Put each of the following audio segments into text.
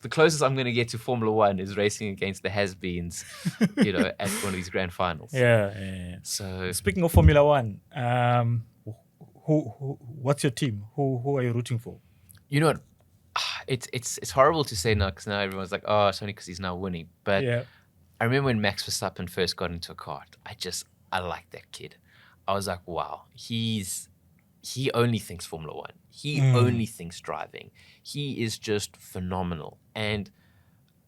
the closest I'm going to get to Formula One is racing against the has-beens, at one of these grand finals. Yeah. So Speaking of Formula One, what's your team? Who are you rooting for? you know what? It's horrible to say now because now everyone's like, oh, it's only because he's now winning. But Yeah. I remember when Max Verstappen first got into a kart. I liked that kid. I was like, wow, he only thinks Formula One. He only thinks driving. He is just phenomenal. And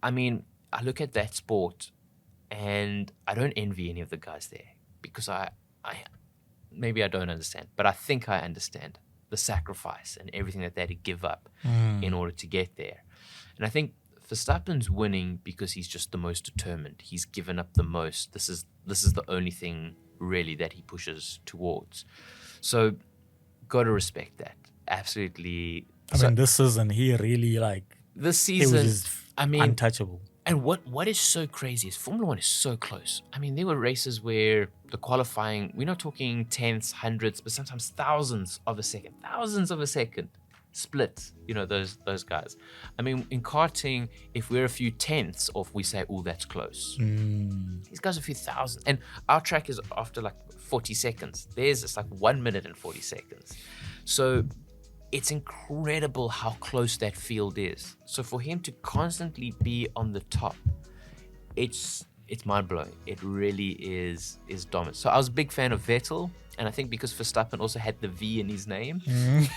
I mean, I look at that sport and I don't envy any of the guys there because I maybe I don't understand, but I think I understand the sacrifice and everything that they had to give up in order to get there. And I think Verstappen's winning because he's just the most determined. He's given up the most. This is the only thing really that he pushes towards. So got to respect that. Absolutely. I mean, this season he really This he was season, just untouchable. And what is so crazy is Formula One is so close. I mean, there were races where the qualifying, we're not talking tenths, hundreds, but sometimes thousands of a second split, those guys. I mean, in karting, if we're a few tenths off, we say, oh, that's close. These guys are a few thousand. And our track is after 40 seconds. Theirs is 1 minute and 40 seconds. So it's incredible how close that field is. So for him to constantly be on the top, it's mind-blowing. It really is dominant. So I was a big fan of Vettel, and I think because Verstappen also had the V in his name,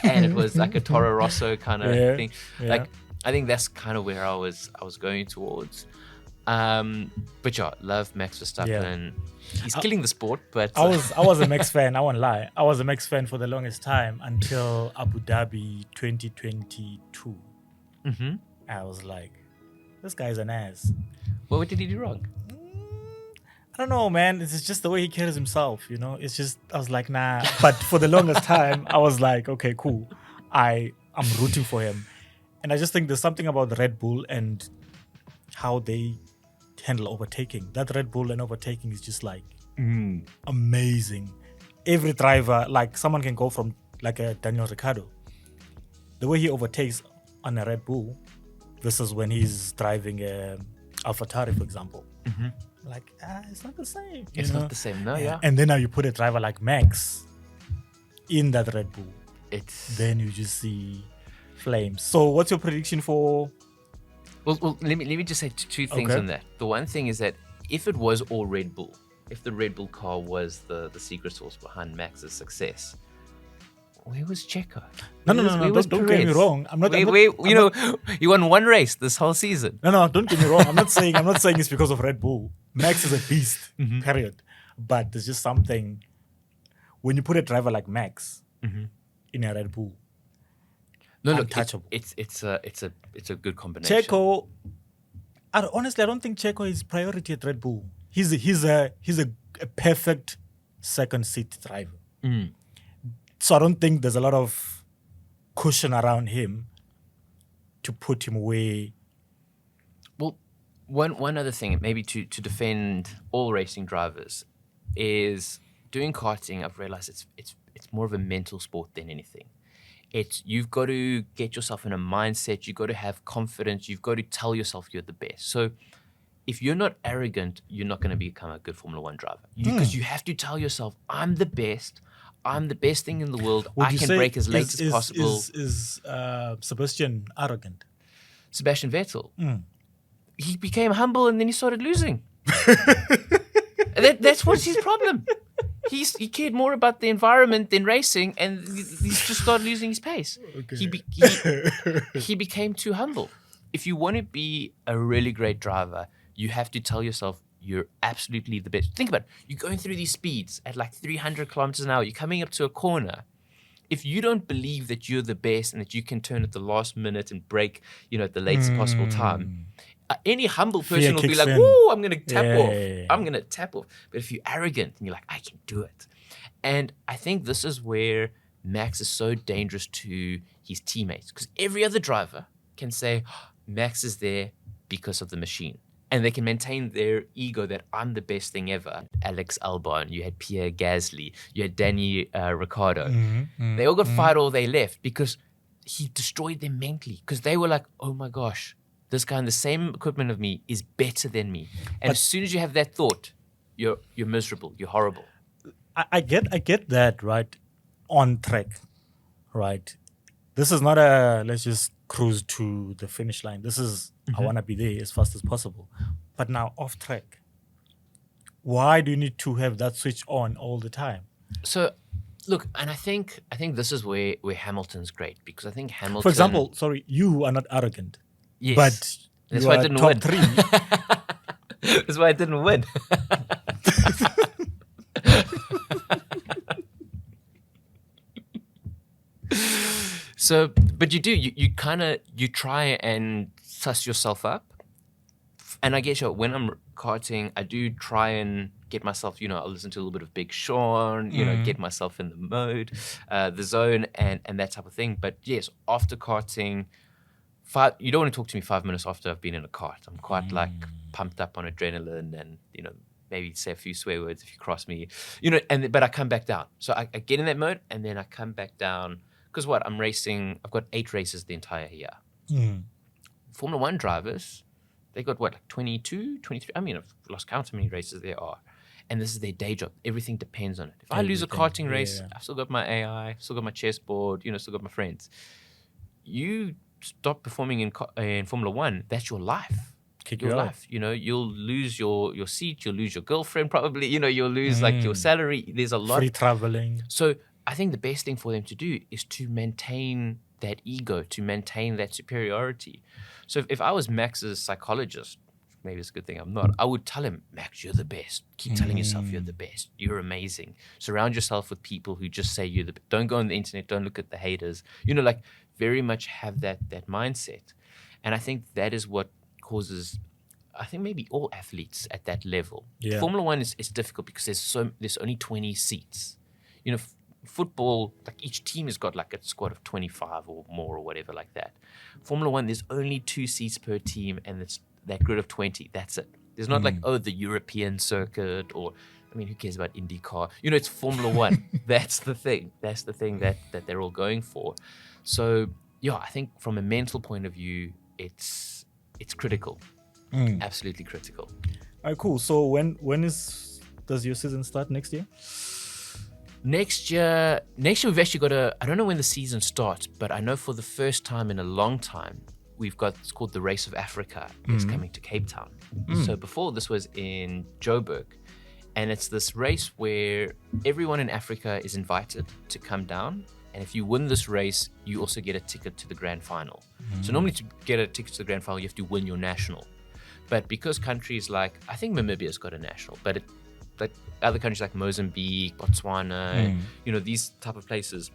and it was like a Toro Rosso kind of thing. Yeah. I think that's kind of where I was going towards. But yeah, love Max Verstappen. He's killing the sport, but I was a Max fan. I won't lie. I was a Max fan for the longest time until Abu Dhabi 2022. I was like, this guy's an ass. well, what did he do wrong? I don't know, man. It's just the way he carries himself, It's just, I was like, nah. But for the longest time, I was like, okay, cool. I'm rooting for him. And I just think there's something about Red Bull and how they handle overtaking. That Red Bull and overtaking is just amazing. Every driver, someone can go from a Daniel Ricciardo. The way he overtakes on a Red Bull versus when he's driving a AlphaTauri, for example. It's not the same. It's not the same, no, yeah. And then now you put a driver like Max in that Red Bull. Then you just see flames. So what's your prediction for... Well, let me just say two things on that. The one thing is that if it was all Red Bull, if the Red Bull car was the secret sauce behind Max's success, where was Checo? No. Don't get me wrong. He won one race this whole season. No. Don't get me wrong. I'm not saying it's because of Red Bull. Max is a beast. Period. But there's just something when you put a driver like Max in a Red Bull. Untouchable. It's a good combination. Checo, honestly, I don't think Checo is priority at Red Bull. He's a perfect second seat driver. So I don't think there's a lot of cushion around him to put him away. Well, one other thing, maybe to defend all racing drivers, is doing karting. I've realized it's more of a mental sport than anything. You've got to get yourself in a mindset. You've got to have confidence. You've got to tell yourself you're the best. So if you're not arrogant, you're not going to become a good Formula One driver. Because you have to tell yourself, I'm the best. I'm the best thing in the world. I can brake as late as possible. Is Sebastian arrogant? Sebastian Vettel. He became humble and then he started losing. That's what's his problem. He cared more about the environment than racing, and he just started losing his pace. Okay. He became too humble. If you want to be a really great driver, you have to tell yourself you're absolutely the best. Think about it. You're going through these speeds at 300 kilometers an hour. You're coming up to a corner. If you don't believe that you're the best and that you can turn at the last minute and brake, at the latest possible time, any humble person will be like, "Woo, I'm going to tap off. I'm going to tap off." But if you're arrogant and you're like, "I can do it," and I think this is where Max is so dangerous to his teammates, because every other driver can say, "Max is there because of the machine," and they can maintain their ego that I'm the best thing ever. Alex Albon, you had Pierre Gasly, you had Danny Ricciardo. They all got fired all they left because he destroyed them mentally, because they were like, "Oh my gosh, this guy in the same equipment of me is better than me. And as soon as you have that thought, you're miserable. You're horrible. I get that, right? On track, right? This is not a let's just cruise to the finish line. This is I want to be there as fast as possible. But now off track, why do you need to have that switch on all the time? So, look, and I think this is where Hamilton's great, because I think Hamilton. For example, sorry, you are not arrogant, yes, but that's you why I are didn't top win. 3. That's why I didn't win. So, but you try and suss yourself up. And I guess when I'm karting, I do try and get myself, I'll listen to a little bit of Big Sean, get myself in the mode, the zone, and that type of thing. But yes, after karting, you don't want to talk to me 5 minutes after I've been in a kart. I'm quite pumped up on adrenaline, and maybe say a few swear words if you cross me, but I come back down. So I get in that mode, and then I come back down, because I'm racing, I've got 8 races the entire year. Formula 1 drivers, they got like 22, 23. I mean, I've lost count how many races there are. And this is their day job. Everything depends on it. If I lose a karting race, I've still got my AI, still got my chessboard, still got my friends. You stop performing in Formula 1, that's your life. Your life. You'll lose your seat, you'll lose your girlfriend probably, you'll lose like your salary. There's a lot. Free traveling. So I think the best thing for them to do is to maintain that ego, to maintain that superiority. So if I was Max's psychologist, maybe it's a good thing I'm not, I would tell him, Max, you're the best. Keep telling yourself you're the best. You're amazing. Surround yourself with people who just say you're the best. Don't go on the internet. Don't look at the haters. Very much have that mindset. And I think that is what causes, I think maybe all athletes at that level. Yeah. Formula 1 is difficult because there's only 20 seats. Football, like each team has got like a squad of 25 or more or whatever like that. Formula 1, there's only 2 seats per team, and it's that grid of 20. That's it. There's not like, the European circuit, or, who cares about IndyCar? It's Formula 1. That's the thing. That's the thing that they're all going for. So, yeah, I think from a mental point of view, it's critical. Absolutely critical. All right, cool. So when does your season start next year? Next year we've actually got I don't know when the season starts, but I know for the first time in a long time, we've got, it's called the Race of Africa. It's coming to Cape Town. So before, this was in Joburg. And it's this race where everyone in Africa is invited to come down. And if you win this race, you also get a ticket to the grand final. So normally to get a ticket to the grand final, you have to win your national. But because countries like, I think Namibia's got a national, but other countries like Mozambique, Botswana, these type of places,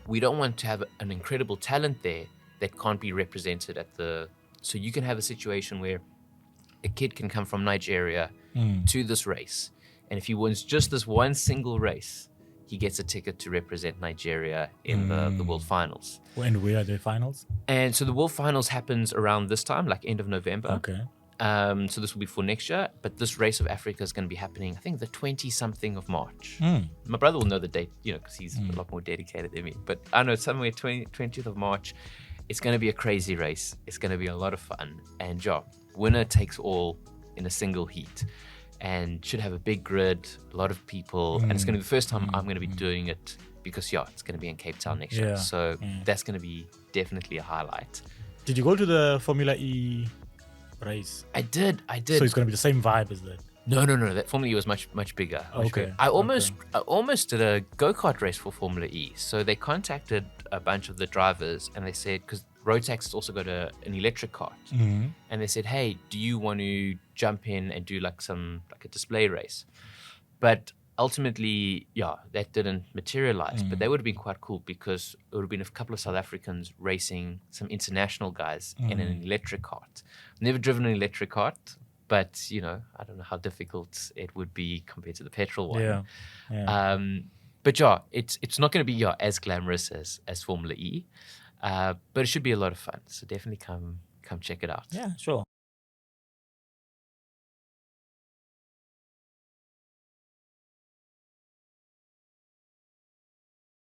we don't want to have an incredible talent there that can't be represented so you can have a situation where a kid can come from Nigeria to this race, and if he wins just this one single race, he gets a ticket to represent Nigeria in the World Finals. And where are the finals? And so the World Finals happens around this time, like end of November. Okay. So this will be for next year, but this Race of Africa is going to be happening, I think, the 20-something of March. My brother will know the date, because he's a lot more dedicated than me. But I know somewhere 20th of March. It's going to be a crazy race. It's going to be a lot of fun. And winner takes all in a single heat, and should have a big grid, a lot of people. And it's going to be the first time I'm going to be doing it, because it's going to be in Cape Town next year. So that's going to be definitely a highlight. Did you go to the Formula E race? I did. So it's going to be the same vibe as that? No. That Formula E was much bigger. Okay. I almost did a Go Kart race for Formula E. So they contacted a bunch of the drivers, and they said, because Rotax has also got an electric kart, and they said, hey, do you want to jump in and do like a display race? But ultimately, that didn't materialize. But that would have been quite cool, because it would have been a couple of South Africans racing some international guys in an electric kart. Never driven an electric kart, but I don't know how difficult it would be compared to the petrol one. But it's not going to be as glamorous as Formula E, but it should be a lot of fun. So definitely come check it out. Yeah, sure.